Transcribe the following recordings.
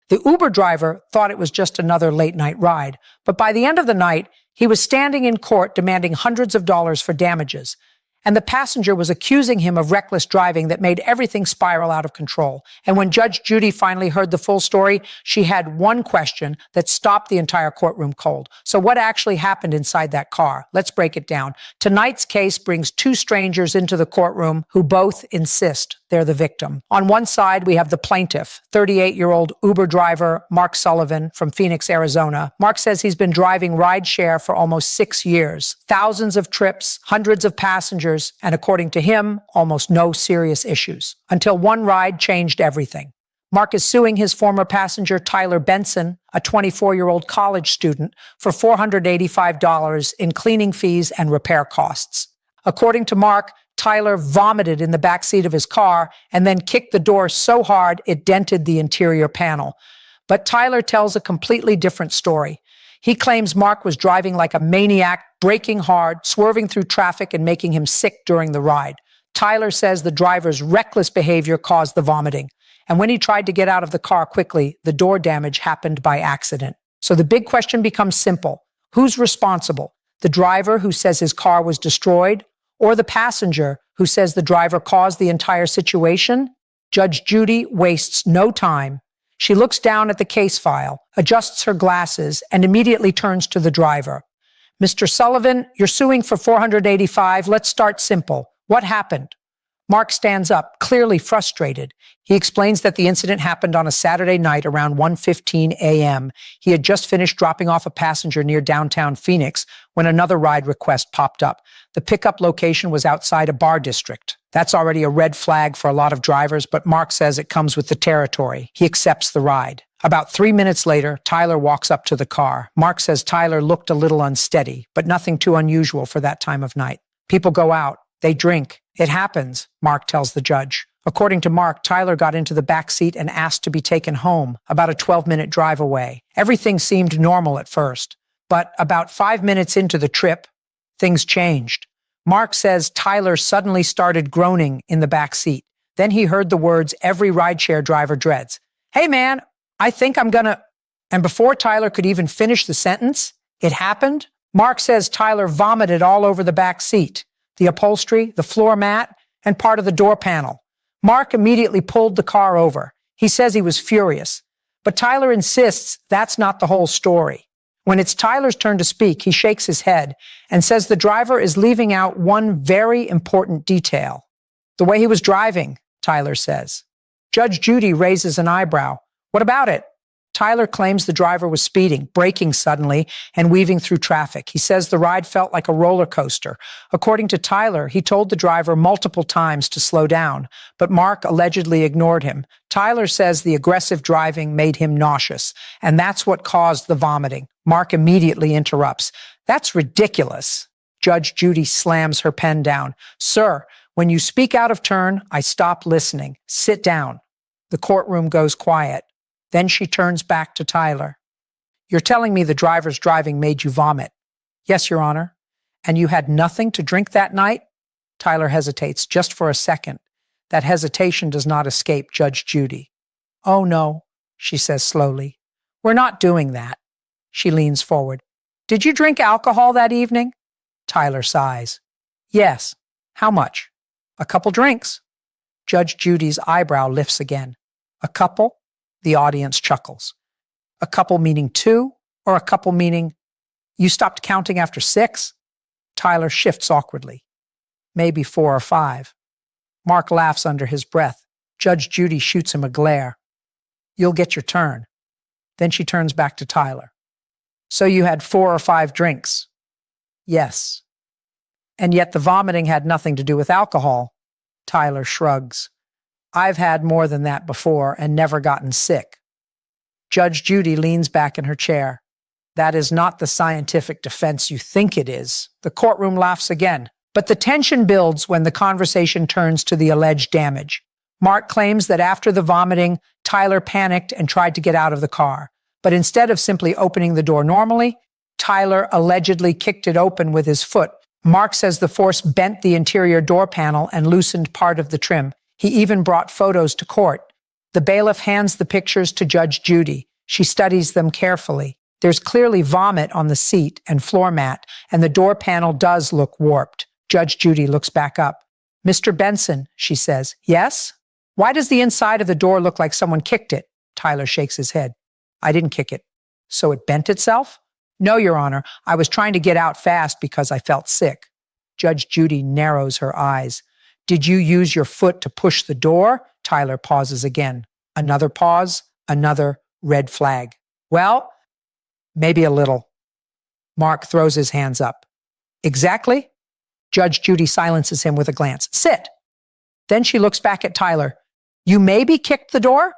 The Uber driver thought it was just another late-night ride, but by the end of the night, he was standing in court demanding hundreds of dollars for damages. And the passenger was accusing him of reckless driving that made everything spiral out of control. And when Judge Judy finally heard the full story, she had one question that stopped the entire courtroom cold. So what actually happened inside that car? Let's break it down. Tonight's case brings two strangers into the courtroom who both insist they're the victim. On one side, we have the plaintiff, 38-year-old Uber driver Mark Sullivan from Phoenix, Arizona. Mark says he's been driving rideshare for almost 6 years, thousands of trips, hundreds of passengers, and according to him, almost no serious issues. Until one ride changed everything. Mark is suing his former passenger, Tyler Benson, a 24-year-old college student, for $485 in cleaning fees and repair costs. According to Mark, Tyler vomited in the backseat of his car and then kicked the door so hard it dented the interior panel. But Tyler tells a completely different story. He claims Mark was driving like a maniac, braking hard, swerving through traffic, and making him sick during the ride. Tyler says the driver's reckless behavior caused the vomiting. And when he tried to get out of the car quickly, the door damage happened by accident. So the big question becomes simple. Who's responsible? The driver who says his car was destroyed, or the passenger who says the driver caused the entire situation? Judge Judy wastes no time. She looks down at the case file, adjusts her glasses, and immediately turns to the driver. Mr. Sullivan, you're suing for $485. Let's start simple. What happened? Mark stands up, clearly frustrated. He explains that the incident happened on a Saturday night around 1:15 a.m. He had just finished dropping off a passenger near downtown Phoenix when another ride request popped up. The pickup location was outside a bar district. That's already a red flag for a lot of drivers, but Mark says it comes with the territory. He accepts the ride. About 3 minutes later, Tyler walks up to the car. Mark says Tyler looked a little unsteady, but nothing too unusual for that time of night. People go out. They drink. It happens, Mark tells the judge. According to Mark, Tyler got into the back seat and asked to be taken home, about a 12-minute drive away. Everything seemed normal at first, but about 5 minutes into the trip, things changed. Mark says Tyler suddenly started groaning in the back seat. Then he heard the words every rideshare driver dreads. Hey man, I think I'm gonna... And before Tyler could even finish the sentence, it happened. Mark says Tyler vomited all over the back seat, the upholstery, the floor mat, and part of the door panel. Mark immediately pulled the car over. He says he was furious. But Tyler insists that's not the whole story. When it's Tyler's turn to speak, he shakes his head and says the driver is leaving out one very important detail. The way he was driving, Tyler says. Judge Judy raises an eyebrow. What about it? Tyler claims the driver was speeding, braking suddenly, and weaving through traffic. He says the ride felt like a roller coaster. According to Tyler, he told the driver multiple times to slow down, but Mark allegedly ignored him. Tyler says the aggressive driving made him nauseous, and that's what caused the vomiting. Mark immediately interrupts. That's ridiculous. Judge Judy slams her pen down. Sir, when you speak out of turn, I stop listening. Sit down. The courtroom goes quiet. Then she turns back to Tyler. You're telling me the driver's driving made you vomit? Yes, Your Honor. And you had nothing to drink that night? Tyler hesitates just for a second. That hesitation does not escape Judge Judy. Oh no, she says slowly. We're not doing that. She leans forward. Did you drink alcohol that evening? Tyler sighs. Yes. How much? A couple drinks. Judge Judy's eyebrow lifts again. A couple? The audience chuckles. A couple meaning 2, or a couple meaning you stopped counting after 6? Tyler shifts awkwardly. Maybe 4 or 5. Mark laughs under his breath. Judge Judy shoots him a glare. You'll get your turn. Then she turns back to Tyler. So you had 4 or 5 drinks? Yes. And yet the vomiting had nothing to do with alcohol. Tyler shrugs. I've had more than that before and never gotten sick. Judge Judy leans back in her chair. That is not the scientific defense you think it is. The courtroom laughs again. But the tension builds when the conversation turns to the alleged damage. Mark claims that after the vomiting, Tyler panicked and tried to get out of the car. But instead of simply opening the door normally, Tyler allegedly kicked it open with his foot. Mark says the force bent the interior door panel and loosened part of the trim. He even brought photos to court. The bailiff hands the pictures to Judge Judy. She studies them carefully. There's clearly vomit on the seat and floor mat, and the door panel does look warped. Judge Judy looks back up. "Mr. Benson," she says. "Yes? Why does the inside of the door look like someone kicked it?" Tyler shakes his head. "I didn't kick it." "So it bent itself?" "No, Your Honor. I was trying to get out fast because I felt sick." Judge Judy narrows her eyes. "Did you use your foot to push the door?" Tyler pauses again. Another pause, another red flag. "Well, maybe a little." Mark throws his hands up. "Exactly?" Judge Judy silences him with a glance. "Sit." Then she looks back at Tyler. "You maybe kicked the door?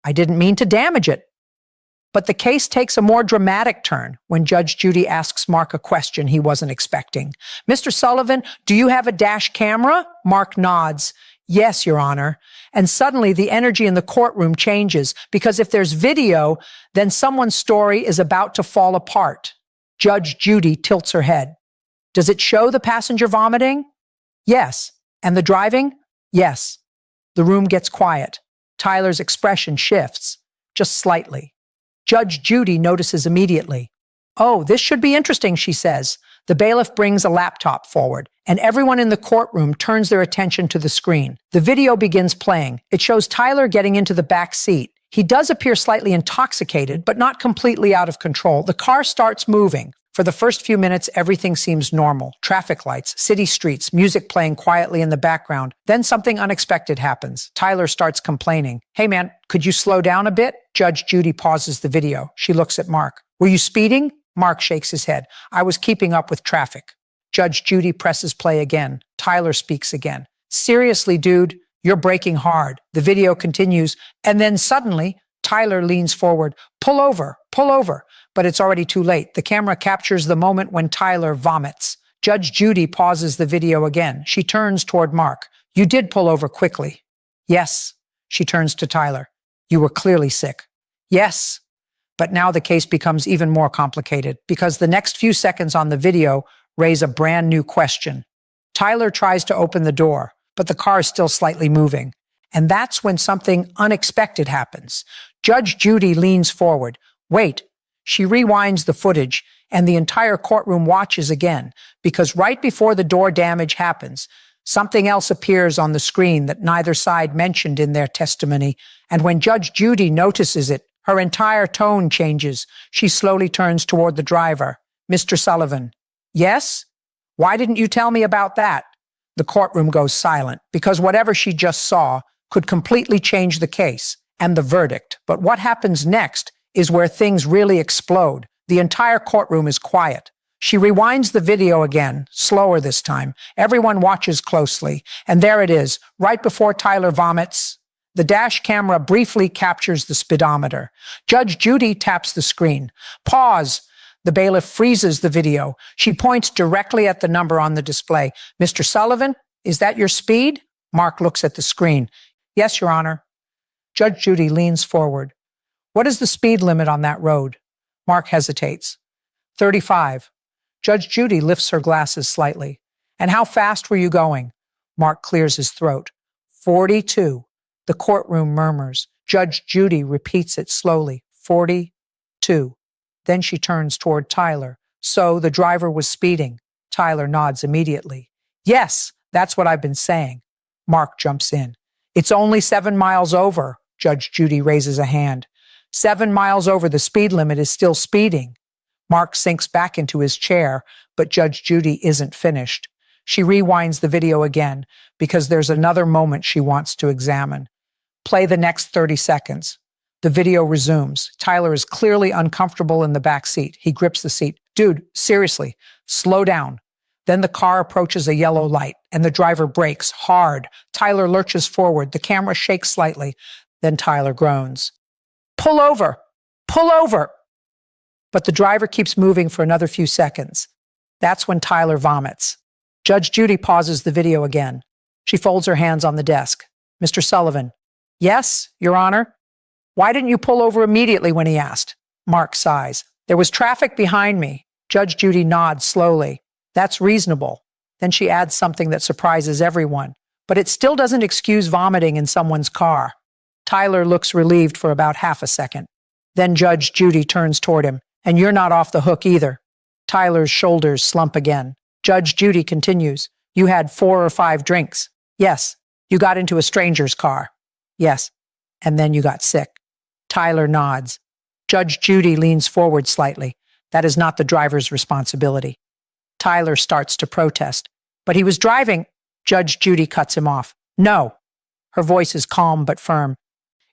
I didn't mean to damage it." But the case takes a more dramatic turn when Judge Judy asks Mark a question he wasn't expecting. "Mr. Sullivan, do you have a dash camera?" Mark nods. "Yes, Your Honor." And suddenly the energy in the courtroom changes, because if there's video, then someone's story is about to fall apart. Judge Judy tilts her head. "Does it show the passenger vomiting?" "Yes." "And the driving?" "Yes." The room gets quiet. Tyler's expression shifts, just slightly. Judge Judy notices immediately. "Oh, this should be interesting," she says. The bailiff brings a laptop forward, and everyone in the courtroom turns their attention to the screen. The video begins playing. It shows Tyler getting into the back seat. He does appear slightly intoxicated, but not completely out of control. The car starts moving. For the first few minutes, everything seems normal. Traffic lights, city streets, music playing quietly in the background. Then something unexpected happens. Tyler starts complaining. "Hey man, could you slow down a bit?" Judge Judy pauses the video. She looks at Mark. "Were you speeding?" Mark shakes his head. "I was keeping up with traffic." Judge Judy presses play again. Tyler speaks again. "Seriously, dude, you're braking hard." The video continues, and then suddenly, Tyler leans forward. Pull over. But it's already too late. The camera captures the moment when Tyler vomits. Judge Judy pauses the video again. She turns toward Mark. "You did pull over quickly." "Yes." She turns to Tyler. "You were clearly sick." "Yes." But now the case becomes even more complicated because the next few seconds on the video raise a brand new question. Tyler tries to open the door, but the car is still slightly moving. And that's when something unexpected happens. Judge Judy leans forward. "Wait." She rewinds the footage, and the entire courtroom watches again, because right before the door damage happens, something else appears on the screen that neither side mentioned in their testimony. And when Judge Judy notices it, her entire tone changes. She slowly turns toward the driver. "Mr. Sullivan." "Yes? Why didn't you tell me about that?" The courtroom goes silent, because whatever she just saw could completely change the case and the verdict. But what happens next is where things really explode. The entire courtroom is quiet. She rewinds the video again, slower this time. Everyone watches closely. And there it is, right before Tyler vomits. The dash camera briefly captures the speedometer. Judge Judy taps the screen. "Pause." The bailiff freezes the video. She points directly at the number on the display. "Mr. Sullivan, is that your speed?" Mark looks at the screen. "Yes, Your Honor." Judge Judy leans forward. "What is the speed limit on that road?" Mark hesitates. 35. Judge Judy lifts her glasses slightly. "And how fast were you going?" Mark clears his throat. 42. The courtroom murmurs. Judge Judy repeats it slowly. 42. Then she turns toward Tyler. "So the driver was speeding." Tyler nods immediately. "Yes, that's what I've been saying." Mark jumps in. "It's only 7 miles over." Judge Judy raises a hand. 7 miles over the speed limit is still speeding. Mark sinks back into his chair, but Judge Judy isn't finished. She rewinds the video again because there's another moment she wants to examine. Play the next 30 seconds. The video resumes. Tyler is clearly uncomfortable in the back seat. He grips the seat. "Dude, seriously, slow down." Then the car approaches a yellow light, and the driver brakes hard. Tyler lurches forward. The camera shakes slightly. Then Tyler groans. "Pull over! Pull over!" But the driver keeps moving for another few seconds. That's when Tyler vomits. Judge Judy pauses the video again. She folds her hands on the desk. "Mr. Sullivan." "Yes, Your Honor." "Why didn't you pull over immediately when he asked?" Mark sighs. "There was traffic behind me." Judge Judy nods slowly. "That's reasonable." Then she adds something that surprises everyone. "But it still doesn't excuse vomiting in someone's car." Tyler looks relieved for about half a second. Then Judge Judy turns toward him. And you're not off the hook either. Tyler's shoulders slump again. Judge Judy continues. You had 4 or 5 drinks. Yes. You got into a stranger's car. Yes. And then you got sick. Tyler nods. Judge Judy leans forward slightly. That is not the driver's responsibility. Tyler starts to protest. But he was driving. Judge Judy cuts him off. No. Her voice is calm but firm.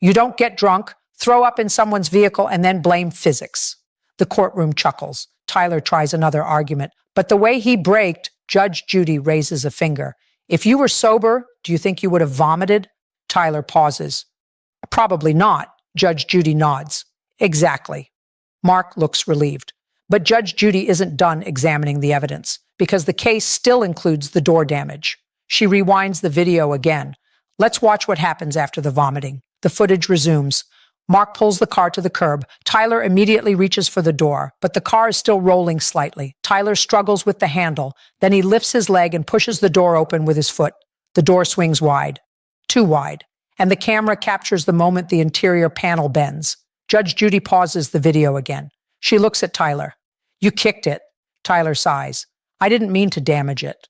You don't get drunk, throw up in someone's vehicle, and then blame physics. The courtroom chuckles. Tyler tries another argument. But the way he braked, Judge Judy raises a finger. If you were sober, do you think you would have vomited? Tyler pauses. Probably not. Judge Judy nods. Exactly. Mark looks relieved. But Judge Judy isn't done examining the evidence because the case still includes the door damage. She rewinds the video again. Let's watch what happens after the vomiting. The footage resumes. Mark pulls the car to the curb. Tyler immediately reaches for the door, but the car is still rolling slightly. Tyler struggles with the handle. Then he lifts his leg and pushes the door open with his foot. The door swings wide. Too wide. And the camera captures the moment the interior panel bends. Judge Judy pauses the video again. She looks at Tyler. You kicked it. Tyler sighs. I didn't mean to damage it.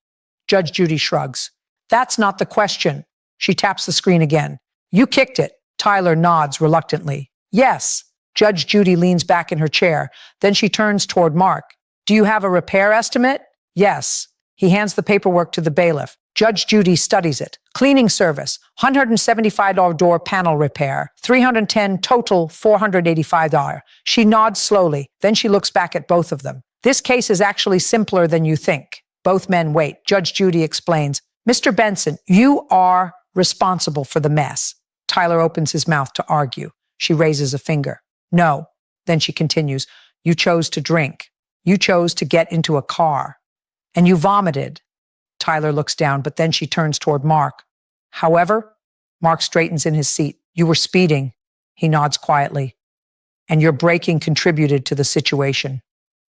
Judge Judy shrugs. That's not the question. She taps the screen again. You kicked it. Tyler nods reluctantly. Yes. Judge Judy leans back in her chair. Then she turns toward Mark. Do you have a repair estimate? Yes. He hands the paperwork to the bailiff. Judge Judy studies it. Cleaning service, $175 door panel repair, $310 total, $485. She nods slowly. Then she looks back at both of them. This case is actually simpler than you think. Both men wait. Judge Judy explains. Mr. Benson, you are responsible for the mess. Tyler opens his mouth to argue. She raises a finger. No. Then she continues. You chose to drink. You chose to get into a car. And you vomited. Tyler looks down, but then she turns toward Mark. However, Mark straightens in his seat. You were speeding. He nods quietly. And your braking contributed to the situation.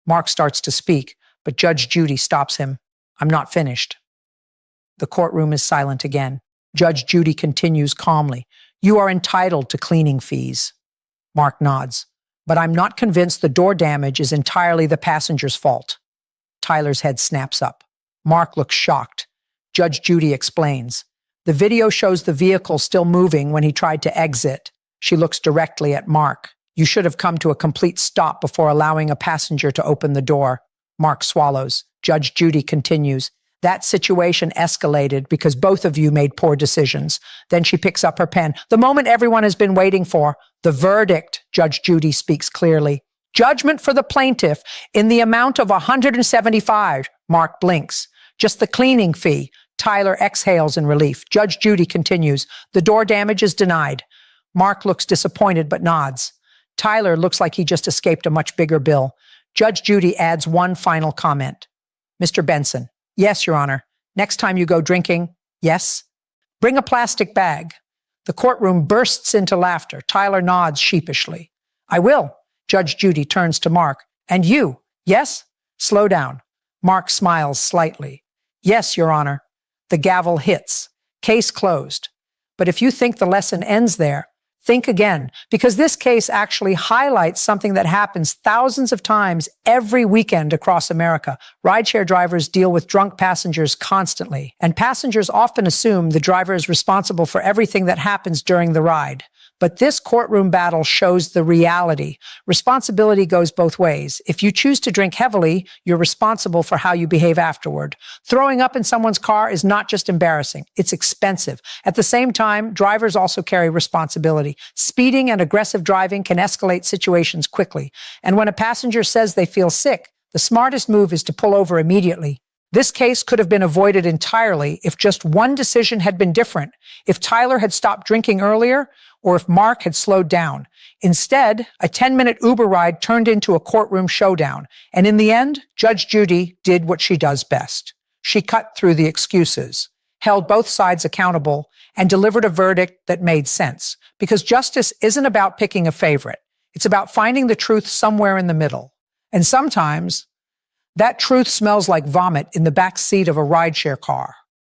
Mark starts to speak, but Judge Judy stops him. I'm not finished. The courtroom is silent again. Judge Judy continues calmly. You are entitled to cleaning fees. Mark nods. But I'm not convinced the door damage is entirely the passenger's fault. Tyler's head snaps up. Mark looks shocked. Judge Judy explains. The video shows the vehicle still moving when he tried to exit. She looks directly at Mark. You should have come to a complete stop before allowing a passenger to open the door. Mark swallows. Judge Judy continues. That situation escalated because both of you made poor decisions. Then she picks up her pen. The moment everyone has been waiting for. The verdict, Judge Judy speaks clearly. Judgment for the plaintiff in the amount of $175. Mark blinks. Just the cleaning fee. Tyler exhales in relief. Judge Judy continues. The door damage is denied. Mark looks disappointed but nods. Tyler looks like he just escaped a much bigger bill. Judge Judy adds one final comment. Mr. Benson. Yes, Your Honor. Next time you go drinking, yes? Bring a plastic bag. The courtroom bursts into laughter. Tyler nods sheepishly. I will. Judge Judy turns to Mark. And you? Yes? Slow down. Mark smiles slightly. Yes, Your Honor. The gavel hits. Case closed. But if you think the lesson ends there, think again, because this case actually highlights something that happens thousands of times every weekend across America. Rideshare drivers deal with drunk passengers constantly, and passengers often assume the driver is responsible for everything that happens during the ride. But this courtroom battle shows the reality. Responsibility goes both ways. If you choose to drink heavily, you're responsible for how you behave afterward. Throwing up in someone's car is not just embarrassing, it's expensive. At the same time, drivers also carry responsibility. Speeding and aggressive driving can escalate situations quickly. And when a passenger says they feel sick, the smartest move is to pull over immediately. This case could have been avoided entirely if just one decision had been different, if Tyler had stopped drinking earlier, or if Mark had slowed down. Instead, a 10-minute Uber ride turned into a courtroom showdown. And in the end, Judge Judy did what she does best. She cut through the excuses, held both sides accountable, and delivered a verdict that made sense. Because justice isn't about picking a favorite. It's about finding the truth somewhere in the middle. And sometimes, that truth smells like vomit in the back seat of a rideshare car.